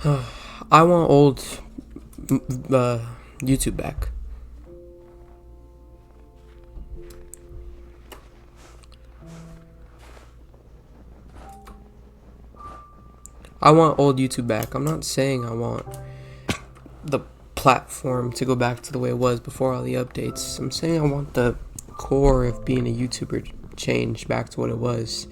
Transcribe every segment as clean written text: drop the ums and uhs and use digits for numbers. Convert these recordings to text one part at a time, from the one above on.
I want old YouTube back. I want old YouTube back. I'm not saying I want the platform to go back to the way it was before all the updates. I'm saying I want the core of being a YouTuber change back to what it was.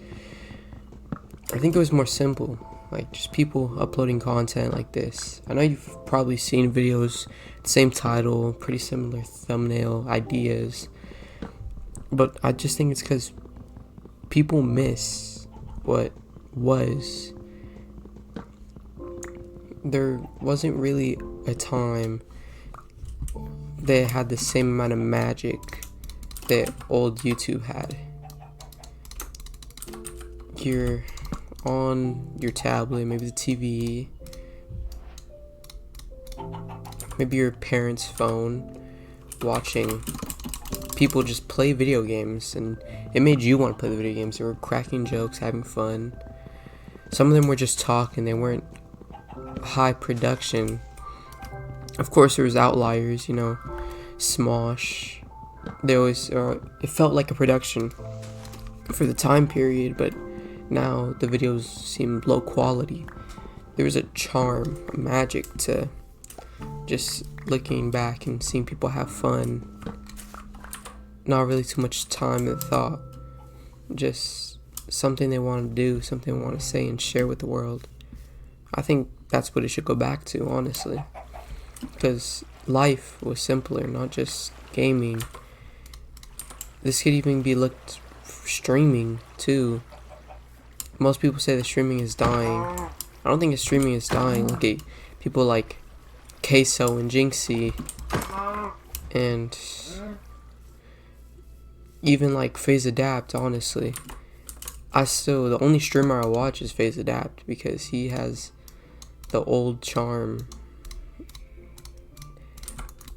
I think it was more simple, like just people uploading content like this. I know you've probably seen videos, same title, pretty similar thumbnail ideas, but I just think it's because people miss what was. There wasn't really a time that had the same amount of magic that old YouTube had. You're on your tablet, maybe the TV, maybe your parents' phone, watching people just play video games, and it made you want to play the video games. They were cracking jokes, having fun. Some of them were just talking, they weren't high production. Of course there was outliers, Smosh. They always it felt like a production for the time period, but now the videos seemed low quality. There was a charm, a magic to just looking back and seeing people have fun. Not really too much time and thought, just something they want to do, something they want to say and share with the world. I think that's what it should go back to, honestly, because life was simpler, not just gaming. This could even be looked streaming too. Most people say that streaming is dying. I don't think streaming is dying. Look at people like Queso and Jinxie, and even like Phase Adapt. Honestly, the only streamer I watch is Phase Adapt because he has the old charm.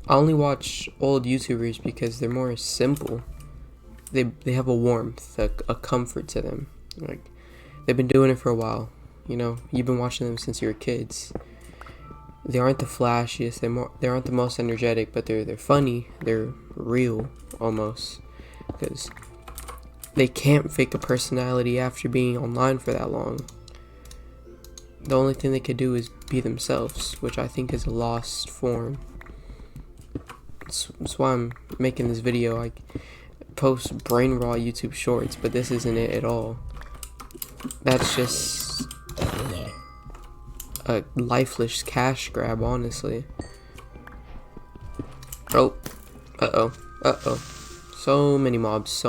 I only watch old YouTubers because they're more simple. They have a warmth, a comfort to them. Like, they've been doing it for a while. You've been watching them since you were kids. They aren't the flashiest. They aren't the most energetic, but they're funny. They're real almost, because they can't fake a personality after being online for that long. The only thing they could do is be themselves, which I think is a lost form. That's why I'm making this video. I post brain raw YouTube shorts, but this isn't it at all. That's just a lifeless cash grab, honestly. Oh, uh-oh. So many mobs.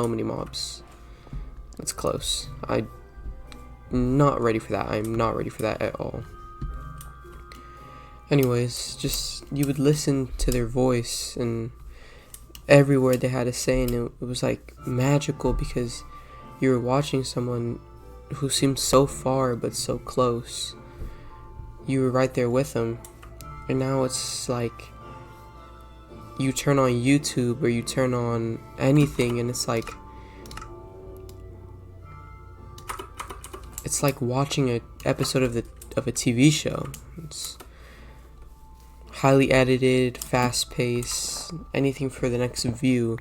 That's close. I'm not ready for that. I'm not ready for that at all. Anyways, just you would listen to their voice and every word they had to say, and it was like magical because you were watching someone who seemed so far but so close. You were right there with them, and now it's like you turn on YouTube or you turn on anything, and it's like watching an episode of a TV show. It's highly edited, fast-paced, anything for the next view,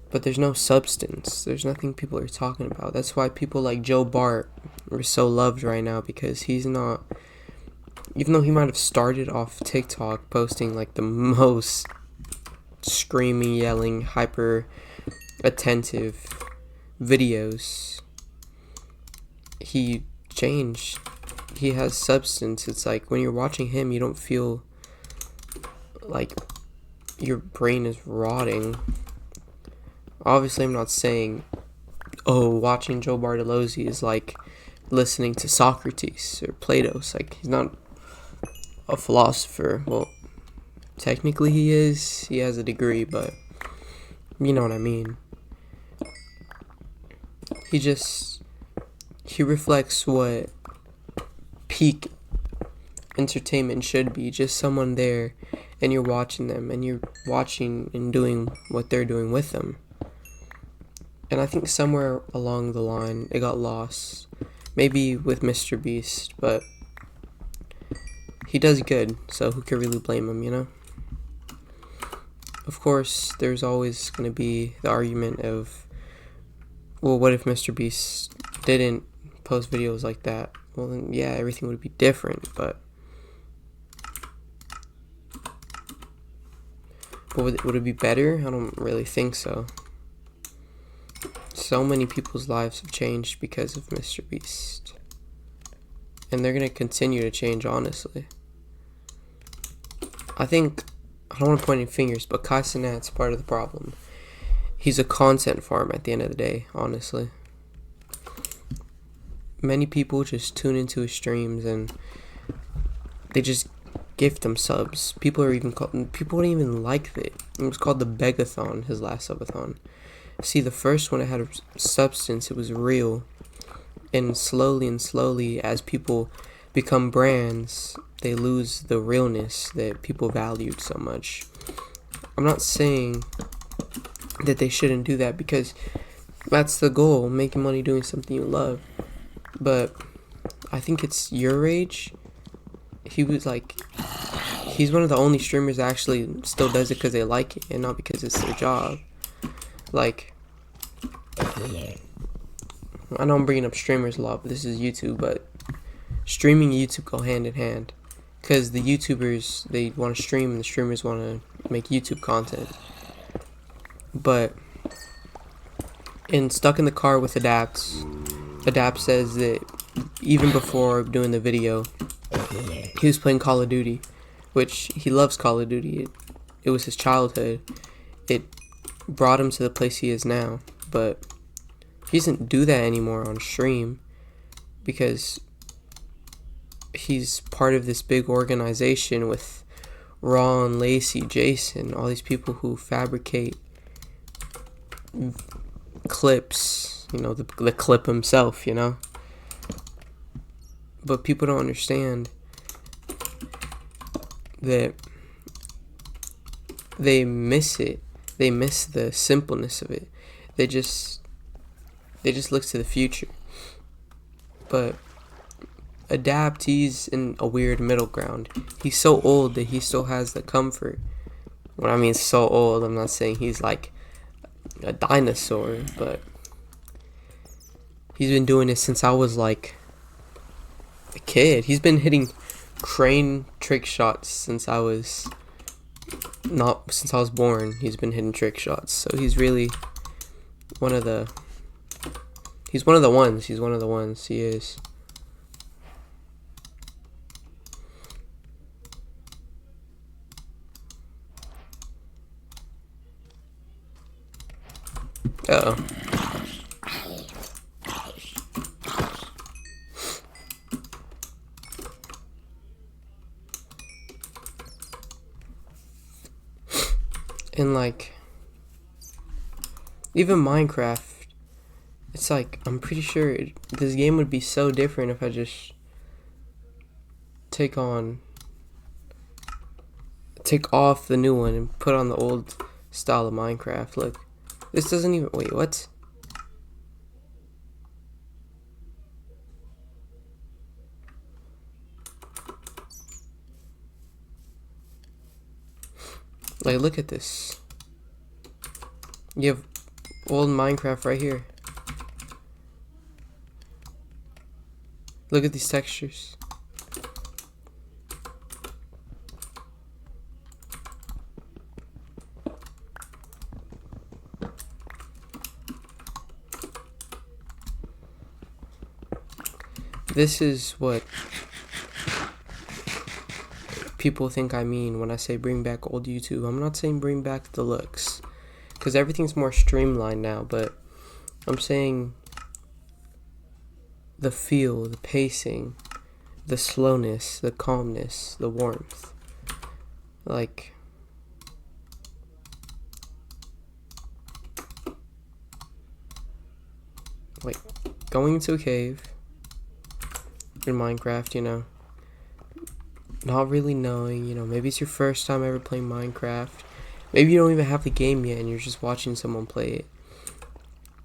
but there's no substance. There's nothing people are talking about. That's why people like Joe Bart are so loved right now, because he's not, even though he might have started off TikTok posting like the most screaming, yelling, hyper attentive videos, he changed. He has substance. It's like when you're watching him, you don't feel like your brain is rotting. Obviously, I'm not saying, watching Joe Bartolozzi is like listening to Socrates or Plato. It's like, he's not a philosopher. Well, technically he is. He has a degree, but you know what I mean. He reflects what peak entertainment should be. Just someone there, and you're watching them, and you're watching and doing what they're doing with them. And I think somewhere along the line it got lost, maybe with Mr. Beast, but he does good, so who could really blame him, Of course, there's always going to be the argument of, well, what if Mr. Beast didn't post videos like that? Well, then, yeah, everything would be different, but would it be better? I don't really think so. So many people's lives have changed because of Mr. Beast. And they're going to continue to change, honestly. I don't want to point any fingers, but Kai Cenat's part of the problem. He's a content farm at the end of the day, honestly. Many people just tune into his streams and they just gift them subs. People don't even like it. It was called the Begathon, his last subathon. See, the first one, it had a substance, it was real. And slowly, as people become brands, they lose the realness that people valued so much. I'm not saying that they shouldn't do that, because that's the goal, making money doing something you love. But I think it's your age. He's one of the only streamers that actually still does it because they like it and not because it's their job. Like, I know I'm bringing up streamers a lot, but this is YouTube, but streaming and YouTube go hand in hand. Because the YouTubers, they want to stream and the streamers want to make YouTube content. But in Stuck in the Car with Adapt says that even before doing the video, he was playing Call of Duty, which he loves Call of Duty. It was his childhood. It brought him to the place he is now. But he doesn't do that anymore on stream because he's part of this big organization with Ron, Lacey, Jason, all these people who fabricate clips, the clip himself, But people don't understand that they miss it. They miss the simpleness of it. They just look to the future. But Adapt, he's in a weird middle ground. He's so old that he still has the comfort. When I mean so old, I'm not saying he's like a dinosaur, but he's been doing this since I was like a kid. He's been hitting crane trick shots since I was born. He's been hitting trick shots. So he's really one of the ones. He is. Uh-oh. And like, even Minecraft, it's like, I'm pretty sure this game would be so different if I just take off the new one and put on the old style of Minecraft. Look, this doesn't even, wait, what? Like, look at this. You have old Minecraft right here. Look at these textures. This is what people think I mean when I say bring back old YouTube. I'm not saying bring back the looks, because everything's more streamlined now, but I'm saying the feel, the pacing, the slowness, the calmness, the warmth. Like, going into a cave in Minecraft, not really knowing, maybe it's your first time ever playing Minecraft. Maybe you don't even have the game yet and you're just watching someone play it.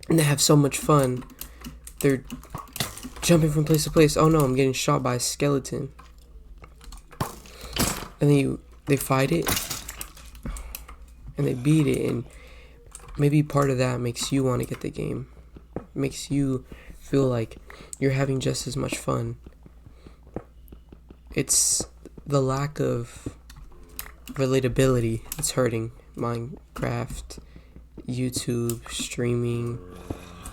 And they have so much fun. They're jumping from place to place. Oh no, I'm getting shot by a skeleton. and they fight it and they beat it, and maybe part of that makes you want to get the game, makes you feel like you're having just as much fun. It's the lack of relatability that's hurting Minecraft, YouTube, streaming,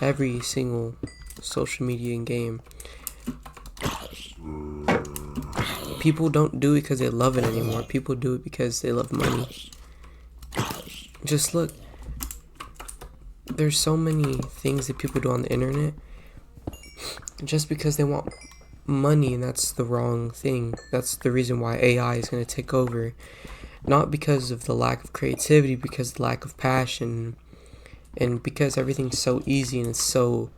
every single social media and game. People don't do it because they love it anymore. People do it because they love money. Just look. There's so many things that people do on the internet just because they want money, and that's the wrong thing. That's the reason why AI is going to take over. Not because of the lack of creativity, because of the lack of passion, and because everything's so easy and it's so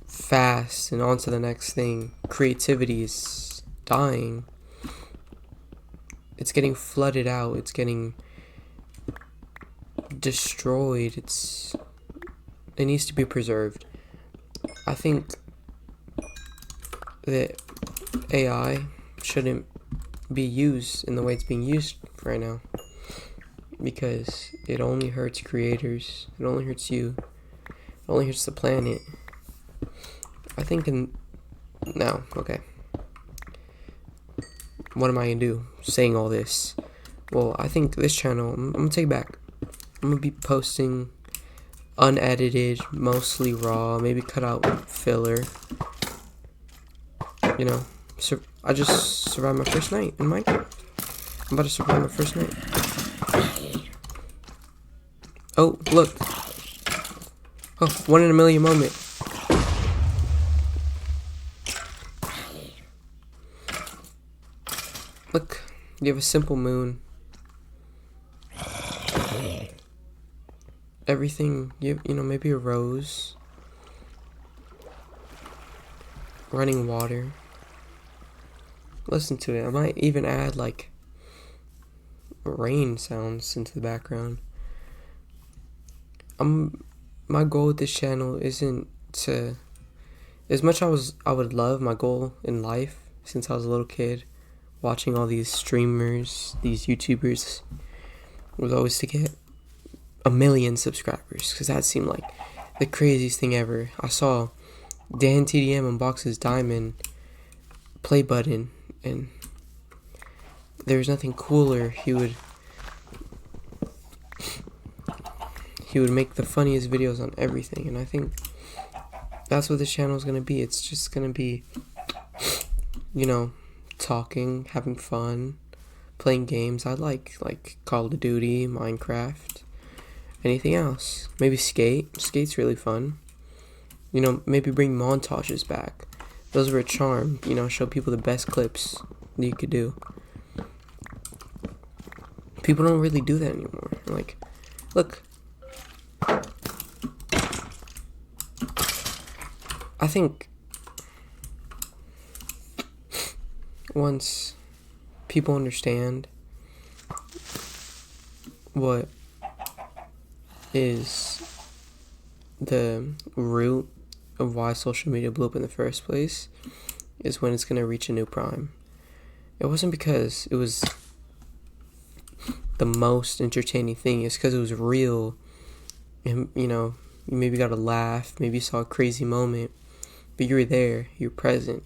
fast and on to the next thing. Creativity is dying. It's getting flooded out. It's getting destroyed. It needs to be preserved. I think that AI shouldn't be used in the way it's being used right now, because it only hurts creators. It only hurts you. It only hurts the planet. I think okay. What am I gonna do saying all this? Well, I think this channel, I'm gonna take it back. I'm gonna be posting unedited, mostly raw, maybe cut out filler. You know, I just survived my first night in Minecraft. I'm about to survive my first night. Oh, look. Oh, 1 in a million moment. Look, you have a simple moon. Everything, you know, maybe a rose. Running water. Listen to it. I might even add like rain sounds into the background. My goal with this channel isn't to, as much I would love, my goal in life since I was a little kid, watching all these streamers, these YouTubers, was always to get 1 million subscribers, because that seemed like the craziest thing ever. I saw Dan TDM unbox his diamond play button, and there was nothing cooler. He would make the funniest videos on everything, and I think that's what this channel is going to be. It's just going to be, you know, talking, having fun, playing games I like Call of Duty, Minecraft, anything else. Maybe skate. Skate's really fun. You know, maybe bring montages back. Those were a charm. You know, show people the best clips that you could do. People don't really do that anymore. Like, look. I think once people understand what is the root of why social media blew up in the first place, is when it's going to reach a new prime. It wasn't because it was the most entertaining thing. It's because it was real. And, you know, you maybe got a laugh, maybe you saw a crazy moment, but you were there, you're present.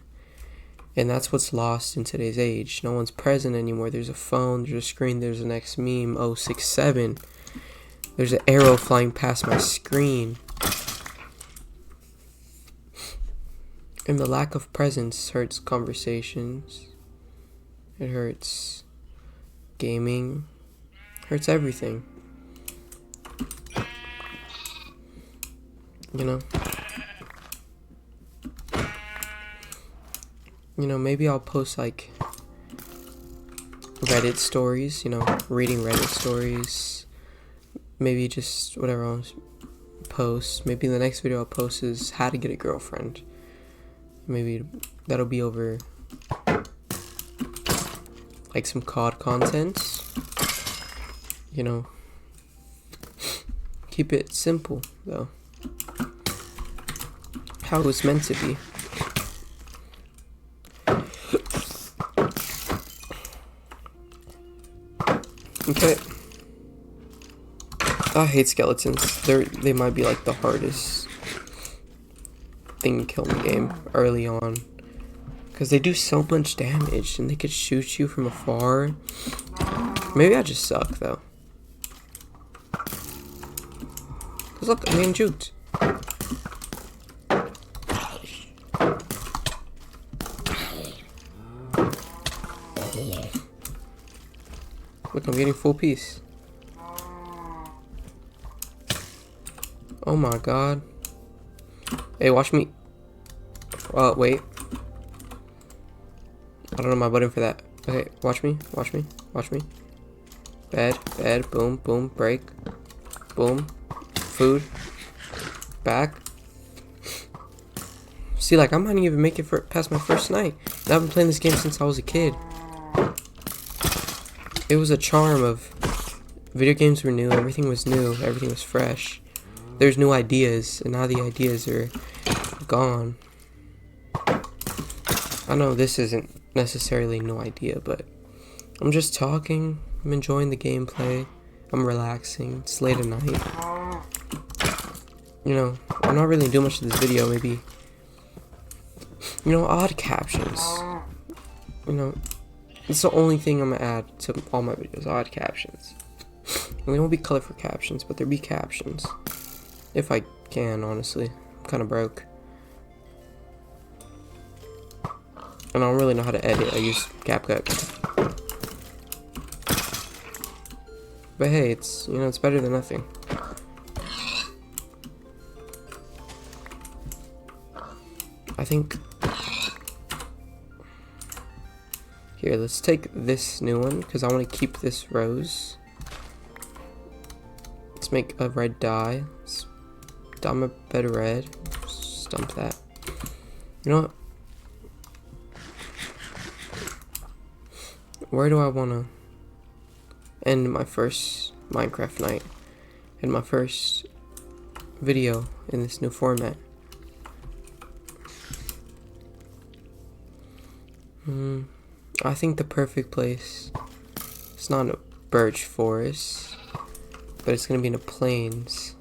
And that's what's lost in today's age. No one's present anymore. There's a phone, there's a screen, there's the next meme, 067. There's an arrow flying past my screen. And the lack of presence hurts conversations. It hurts gaming. Hurts everything. You know, maybe I'll post like Reddit stories, you know, reading Reddit stories. Maybe just whatever I'll post. Maybe the next video I'll post is how to get a girlfriend. Maybe that'll be over like some COD content. You know, keep it simple though. How it's meant to be. Okay. I hate skeletons. They might be like the hardest thing to kill in the game early on. Because they do so much damage and they could shoot you from afar. Maybe I just suck though. Cause look, I'm getting juked. Look, I'm getting full piece. Oh my god. Hey, watch me. Wait. I don't know my button for that. Okay, watch me, watch me, watch me. Bed, boom, boom, break. Boom. Food. Back. See, like, I might not even make it past my first night. And I've been playing this game since I was a kid. It was a charm of video games were new, everything was new, everything was fresh. There's new ideas, and now the ideas are gone. I know this isn't necessarily a new idea, but I'm just talking, I'm enjoying the gameplay, I'm relaxing, it's late at night. You know, I'm not really doing much to this video, maybe, you know, odd captions. You know, it's the only thing I'm gonna add to all my videos, odd captions. And they won't be colorful captions, but there'll be captions. If I can, honestly. I'm kinda broke. And I don't really know how to edit, I use CapCut. But hey, it's, you know, it's better than nothing. I think... Here, let's take this new one, because I want to keep this rose. Let's make a red dye. Let's dye my bed red. Stump that. You know what? Where do I want to end my first Minecraft night? And my first video in this new format? I think the perfect place, it's not in a birch forest, but it's gonna be in the plains.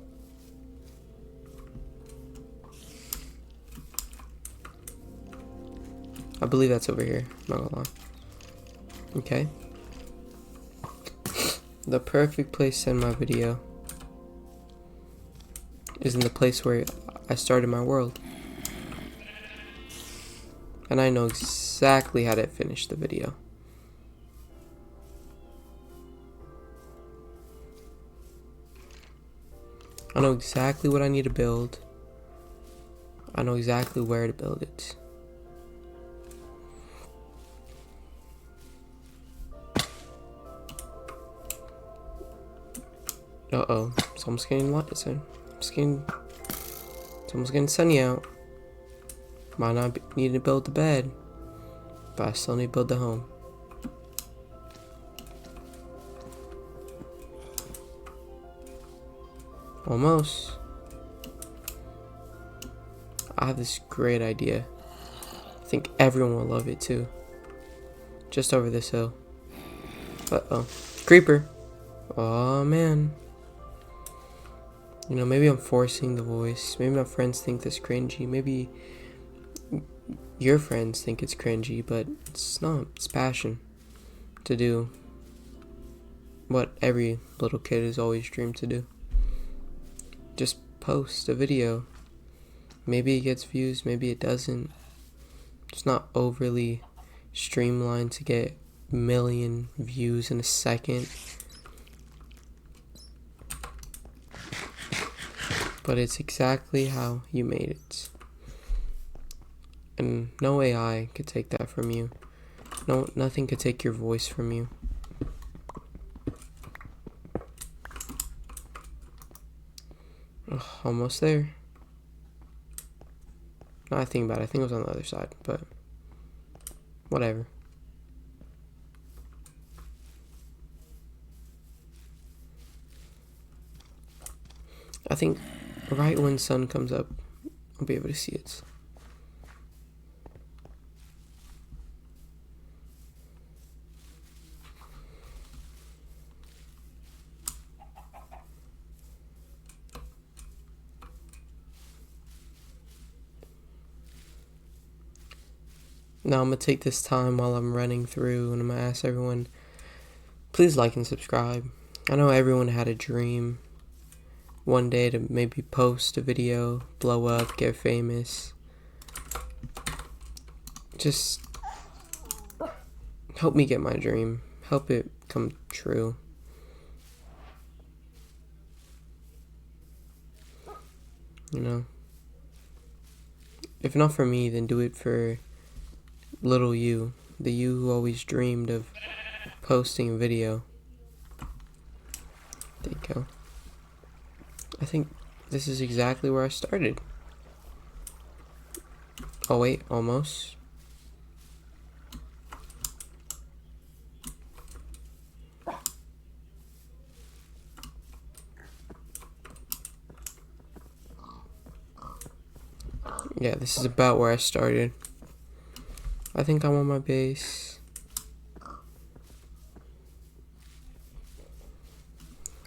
I believe that's over here, not gonna lie. Okay. The perfect place to end my video is in the place where I started my world. And I know exactly how to finish the video. I know exactly what I need to build. I know exactly where to build it. Uh-oh. It's almost getting light. It's almost getting sunny out. Might not need to build the bed, but I still need to build the home. Almost. I have this great idea. I think everyone will love it too. Just over this hill. Uh-oh. Creeper. Oh man. You know, maybe I'm forcing the voice. Maybe my friends think this cringy. Maybe your friends think it's cringy, but it's not. It's passion to do what every little kid has always dreamed to do. Just post a video. Maybe it gets views, maybe it doesn't. It's not overly streamlined to get a million views in a second. But it's exactly how you made it. And no AI could take that from you. Nothing could take your voice from you. Ugh, almost there. Now I think about it, I think it was on the other side, but whatever. I think right when sun comes up, I'll be able to see it. Now I'm gonna take this time while I'm running through and I'm gonna ask everyone, please like and subscribe. I know everyone had a dream one day to maybe post a video, blow up, get famous. Just help me get my dream. Help it come true. You know? If not for me, then do it for little you. The you who always dreamed of posting a video. There you go. I think this is exactly where I started. Oh wait, almost. Yeah, this is about where I started. I think I'm on my base.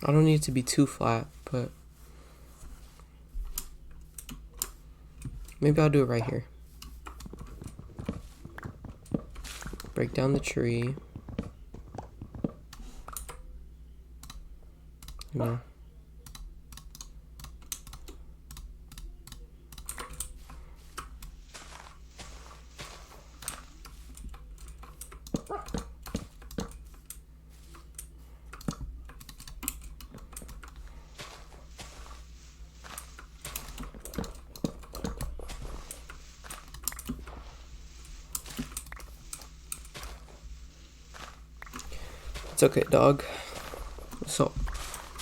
I don't need it to be too flat, but maybe I'll do it right here. Break down the tree. You know. It's okay, dog. So,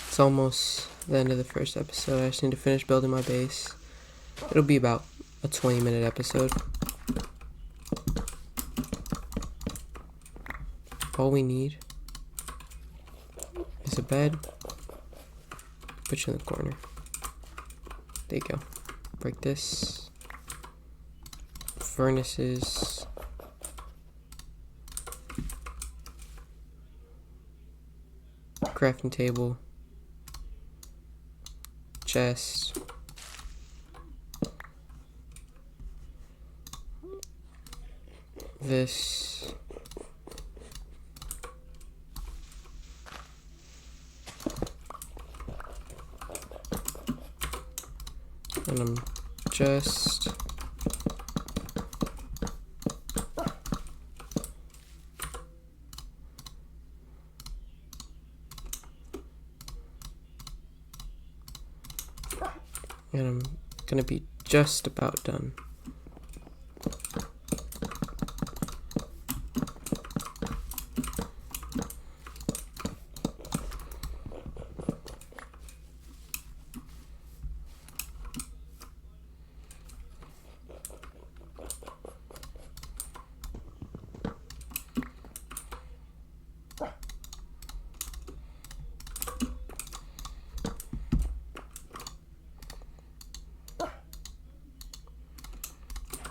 it's almost the end of the first episode. I just need to finish building my base. It'll be about a 20-minute episode. All we need is a bed. Put you in the corner. There you go. Break this. Furnaces. Crafting table. Chest. This. And I'm just and I'm gonna be just about done.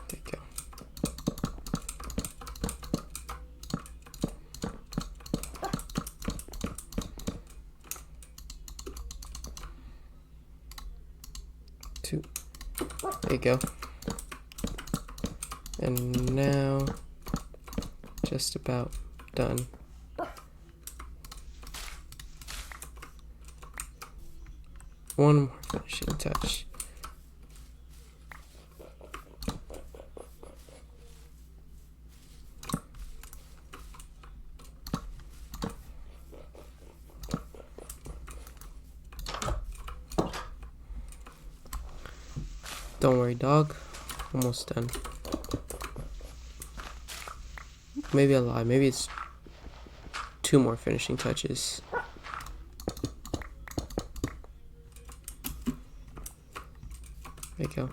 There you go. Two. There you go. And now, just about done. One more finishing touch. Don't worry, dog. Almost done. Maybe I lied. Maybe it's 2 more finishing touches. There you go.